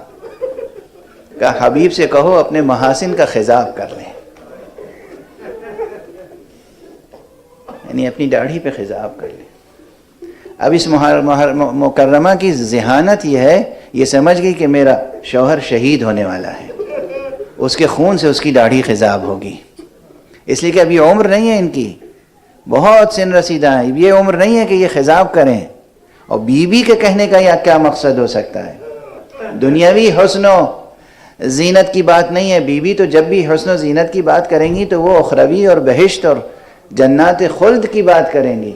کہ حبیب سے کہو اپنے محاسن کا خضاب کر لیں، یعنی اپنی داڑھی پہ خضاب کر لیں۔ اب اس مکرمہ کی ذہانت یہ ہے، یہ سمجھ گئی کہ میرا شوہر شہید ہونے والا ہے، اس کے خون سے اس کی داڑھی خضاب ہوگی، اس لیے کہ ابھی عمر نہیں ہے ان کی، بہت سن رسیدہ ہے، یہ عمر نہیں ہے کہ یہ خضاب کریں۔ اور بیوی کے کہنے کا یہ کیا مقصد ہو سکتا ہے؟ دنیاوی حسن و زینت کی بات نہیں ہے، بیوی تو جب بھی حسن و زینت کی بات کریں گی تو وہ اخروی اور بہشت اور جنات خلد کی بات کریں گی،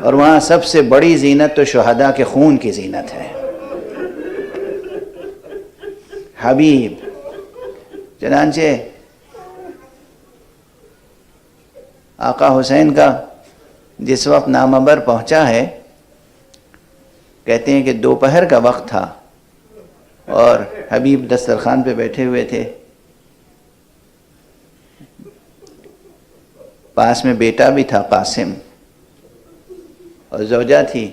اور وہاں سب سے بڑی زینت تو شہداء کے خون کی زینت ہے۔ حبیب چنانچہ آقا حسین کا جس وقت نامبر پہنچا ہے، کہتے ہیں کہ دوپہر کا وقت تھا اور حبیب دسترخوان پہ بیٹھے ہوئے تھے، پاس میں بیٹا بھی تھا قاسم اور زوجہ تھی،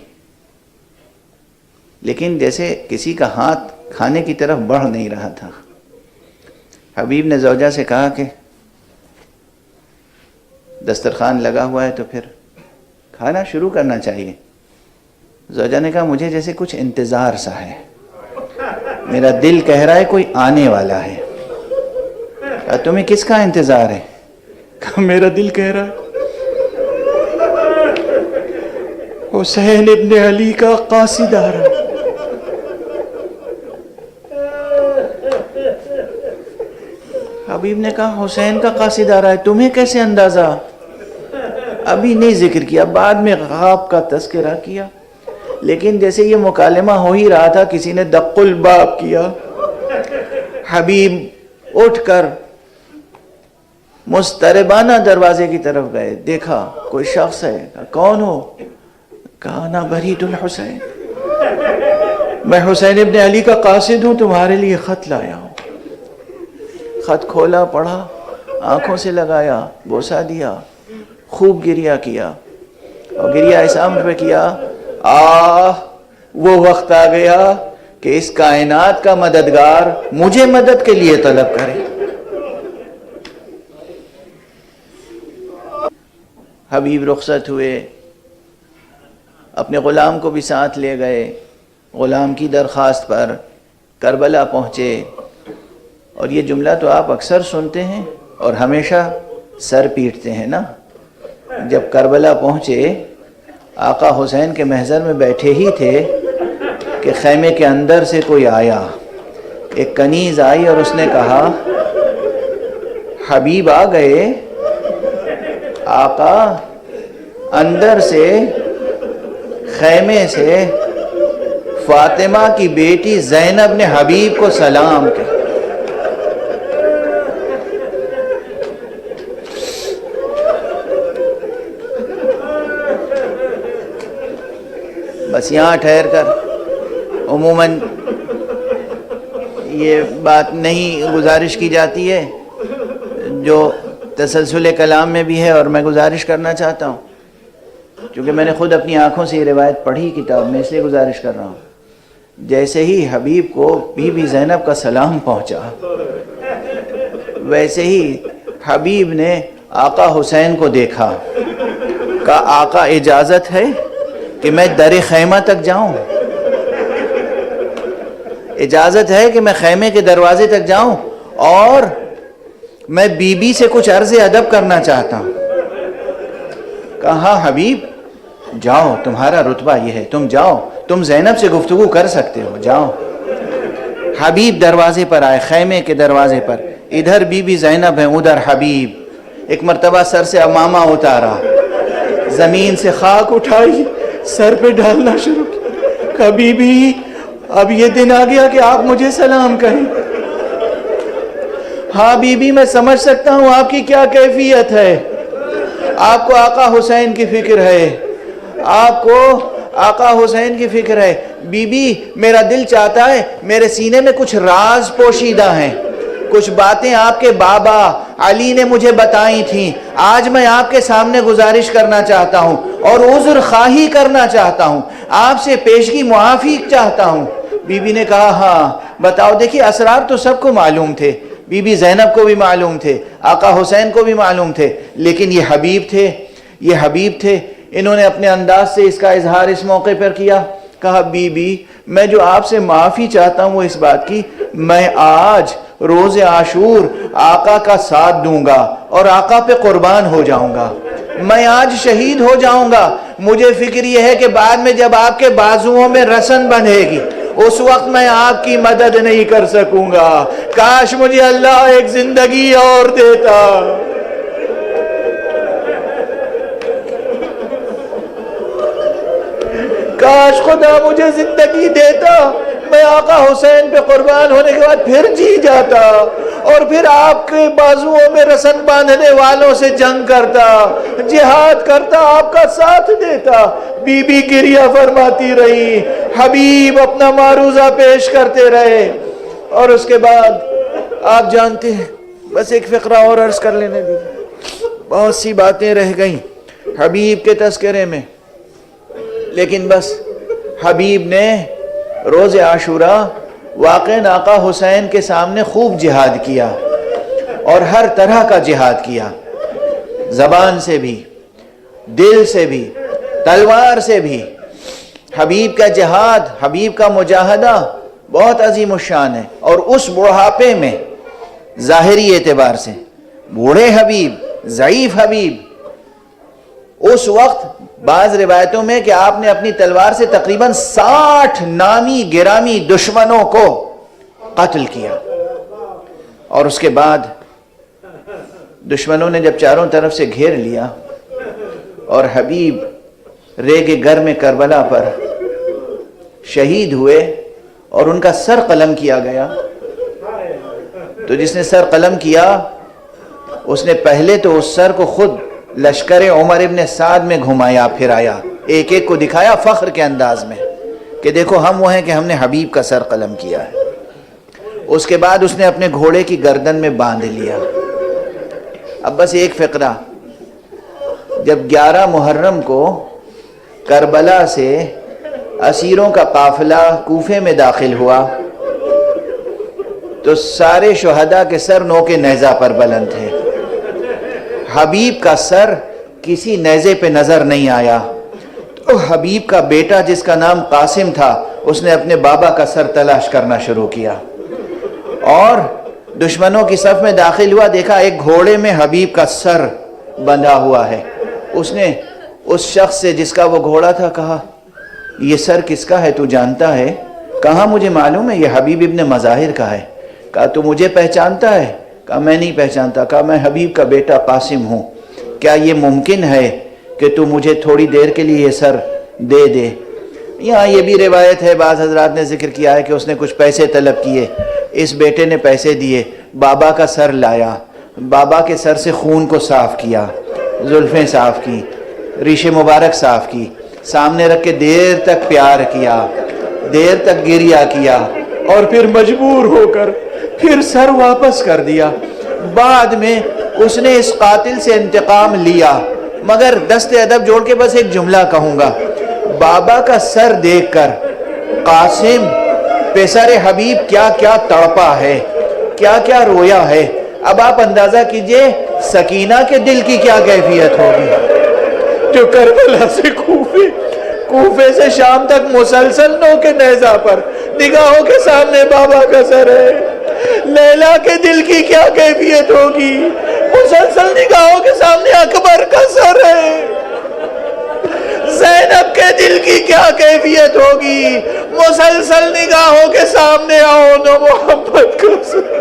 لیکن جیسے کسی کا ہاتھ کھانے کی طرف بڑھ نہیں رہا تھا۔ حبیب نے زوجہ سے کہا کہ دسترخوان لگا ہوا ہے تو پھر کھانا شروع کرنا چاہیے۔ زوجہ نے کہا مجھے جیسے کچھ انتظار سا ہے، میرا دل کہہ رہا ہے کوئی آنے والا ہے۔ کہا تمہیں کس کا انتظار ہے؟ کہا میرا دل کہہ رہا ہے حسین ابن علی کا قاصد آ رہا ہے۔ حبیب نے کہا حسین کا قاصد آ رہا ہے، تمہیں کیسے اندازہ؟ ابھی نہیں ذکر کیا، بعد میں خواب کا تذکرہ کیا، لیکن جیسے یہ مکالمہ ہو ہی رہا تھا کسی نے دق الباب کیا۔ حبیب اٹھ کر مضطربانہ دروازے کی طرف گئے، دیکھا کوئی شخص ہے، کہا کون ہو؟ کہا انا برید الحسین، میں حسین ابن علی کا قاصد ہوں، تمہارے لیے خط لایا ہوں۔ خط کھولا، پڑھا، آنکھوں سے لگایا، بوسہ دیا، خوب گریہ کیا، اور گریہ اس امر پہ کیا وہ وقت آ گیا کہ اس کائنات کا مددگار مجھے مدد کے لیے طلب کرے۔ حبیب رخصت ہوئے، اپنے غلام کو بھی ساتھ لے گئے، غلام کی درخواست پر کربلا پہنچے۔ اور یہ جملہ تو آپ اکثر سنتے ہیں اور ہمیشہ سر پیٹتے ہیں نا۔ جب کربلا پہنچے، آقا حسین کے محضر میں بیٹھے ہی تھے کہ خیمے کے اندر سے کوئی آیا، ایک کنیز آئی اور اس نے کہا حبیب آ گئے۔ آقا اندر سے خیمے سے فاطمہ کی بیٹی زینب نے حبیب کو سلام کیا۔ بس یہاں ٹھہر کر عموماً یہ بات نہیں گزارش کی جاتی ہے جو تسلسل کلام میں بھی ہے، اور میں گزارش کرنا چاہتا ہوں کیونکہ میں نے خود اپنی آنکھوں سے یہ روایت پڑھی کتاب میں، اس لیے گزارش کر رہا ہوں۔ جیسے ہی حبیب کو بی بی زینب کا سلام پہنچا، ویسے ہی حبیب نے آقا حسین کو دیکھا، کہا آقا اجازت ہے کہ میں در خیمہ تک جاؤں؟ اجازت ہے کہ میں خیمے کے دروازے تک جاؤں اور میں بی بی سے کچھ عرض ادب کرنا چاہتا ہوں؟ کہا حبیب جاؤ، تمہارا رتبہ یہ ہے، تم جاؤ، تم زینب سے گفتگو کر سکتے ہو، جاؤ۔ حبیب دروازے پر آئے، خیمے کے دروازے پر، ادھر بی بی زینب ہیں، ادھر حبیب۔ ایک مرتبہ سر سے امامہ اتارا، زمین سے خاک اٹھائی، سر پہ ڈالنا شروع کیا۔ کہا بی بی اب یہ دن آ گیا کہ آپ مجھے سلام کہیں۔ ہاں بی بی میں سمجھ سکتا ہوں آپ کی کیا کیفیت ہے، آپ کو آقا حسین کی فکر ہے، آپ کو آقا حسین کی فکر ہے۔ بی بی میرا دل چاہتا ہے، میرے سینے میں کچھ راز پوشیدہ ہیں، کچھ باتیں آپ کے بابا علی نے مجھے بتائی تھیں، آج میں آپ کے سامنے گزارش کرنا چاہتا ہوں اور عذر خواہی کرنا چاہتا ہوں، آپ سے پیشگی معافی چاہتا ہوں۔ بی بی نے کہا ہاں بتاؤ۔ دیکھیے اسرار تو سب کو معلوم تھے، بی بی زینب کو بھی معلوم تھے، آقا حسین کو بھی معلوم تھے، لیکن یہ حبیب تھے، انہوں نے اپنے انداز سے اس کا اظہار اس موقع پر کیا۔ کہا بی بی میں جو آپ سے معافی چاہتا ہوں وہ اس بات کی، میں آج روز عاشور آقا کا ساتھ دوں گا اور آقا پہ قربان ہو جاؤں گا، میں آج شہید ہو جاؤں گا۔ مجھے فکر یہ ہے کہ بعد میں جب آپ کے بازوؤں میں رسن بندھے گی اس وقت میں آپ کی مدد نہیں کر سکوں گا، کاش مجھے اللہ ایک زندگی اور دیتا۔ کاش خدا مجھے زندگی دیتا، میں آقا حسین پہ قربان ہونے کے بعد پھر جی جاتا اور پھر آپ کے بازوؤں میں رسن باندھنے والوں سے جنگ کرتا، جہاد کرتا، آپ کا ساتھ دیتا۔ بی بی گریہ فرماتی رہی، حبیب اپنا معروضہ پیش کرتے رہے۔ اور اس کے بعد آپ جانتے ہیں، بس ایک فقرہ اور عرض کر لینے دیجیے، بہت سی باتیں رہ گئیں حبیب کے تذکرے میں، لیکن بس حبیب نے روز عاشوراء واقع آقا حسین کے سامنے خوب جہاد کیا، اور ہر طرح کا جہاد کیا، زبان سے بھی، دل سے بھی، تلوار سے بھی۔ حبیب کا جہاد، حبیب کا مجاہدہ بہت عظیم الشان ہے، اور اس بڑھاپے میں ظاہری اعتبار سے بوڑھے حبیب، ضعیف حبیب، اس وقت بعض روایتوں میں کہ آپ نے اپنی تلوار سے تقریباً 60 نامی گرامی دشمنوں کو قتل کیا، اور اس کے بعد دشمنوں نے جب چاروں طرف سے گھیر لیا اور حبیب ریگ گرم کربلا پر شہید ہوئے اور ان کا سر قلم کیا گیا، تو جس نے سر قلم کیا اس نے پہلے تو اس سر کو خود لشکر عمر ابن سعد میں گھمایا پھرایا، ایک ایک کو دکھایا فخر کے انداز میں کہ دیکھو ہم وہ ہیں کہ ہم نے حبیب کا سر قلم کیا ہے۔ اس کے بعد اس نے اپنے گھوڑے کی گردن میں باندھ لیا۔ اب بس ایک فقرہ، جب 11 محرم کو کربلا سے اسیروں کا قافلہ کوفے میں داخل ہوا تو سارے شہداء کے سر نوک نیزہ پر بلند تھے، حبیب کا سر کسی نیزے پہ نظر نہیں آیا، تو حبیب کا بیٹا جس کا نام قاسم تھا اس نے اپنے بابا کا سر تلاش کرنا شروع کیا، اور دشمنوں کی صف میں داخل ہوا، دیکھا ایک گھوڑے میں حبیب کا سر بندھا ہوا ہے۔ اس نے اس شخص سے جس کا وہ گھوڑا تھا کہا یہ سر کس کا ہے تو جانتا ہے؟ کہا مجھے معلوم ہے یہ حبیب ابن مظاہر کا ہے۔ کہا تو مجھے پہچانتا ہے؟ کہا میں نہیں پہچانتا۔ کہا میں حبیب کا بیٹا قاسم ہوں، کیا یہ ممکن ہے کہ تو مجھے تھوڑی دیر کے لیے یہ سر دے دے؟ یہاں یہ بھی روایت ہے، بعض حضرات نے ذکر کیا ہے کہ اس نے کچھ پیسے طلب کیے، اس بیٹے نے پیسے دیے، بابا کا سر لایا، بابا کے سر سے خون کو صاف کیا، زلفیں صاف کی، ریش مبارک صاف کی، سامنے رکھ کے دیر تک پیار کیا، دیر تک گریہ کیا، اور پھر مجبور ہو کر پھر سر واپس کر دیا۔ بعد میں اس نے اس قاتل سے انتقام لیا، مگر دست ادب جوڑ کے بس ایک جملہ کہوں گا، بابا کا سر دیکھ کر قاسم پسر حبیب کیا کیا تڑپا ہے، کیا کیا رویا ہے۔ اب آپ اندازہ کیجئے سکینہ کے دل کی کیا کیفیت ہوگی، جو کربلا سے کوفے سے شام تک مسلسل نو کے نیزہ پر نگاہوں کے سامنے بابا کا سر ہے۔ لیلا کے دل کی کیا کیفیت ہوگی، مسلسل نگاہوں کے سامنے اکبر کا سر ہے۔ زینب کے دل کی کیا کیفیت ہوگی، مسلسل نگاہوں کے سامنے آؤ محمد کا سر۔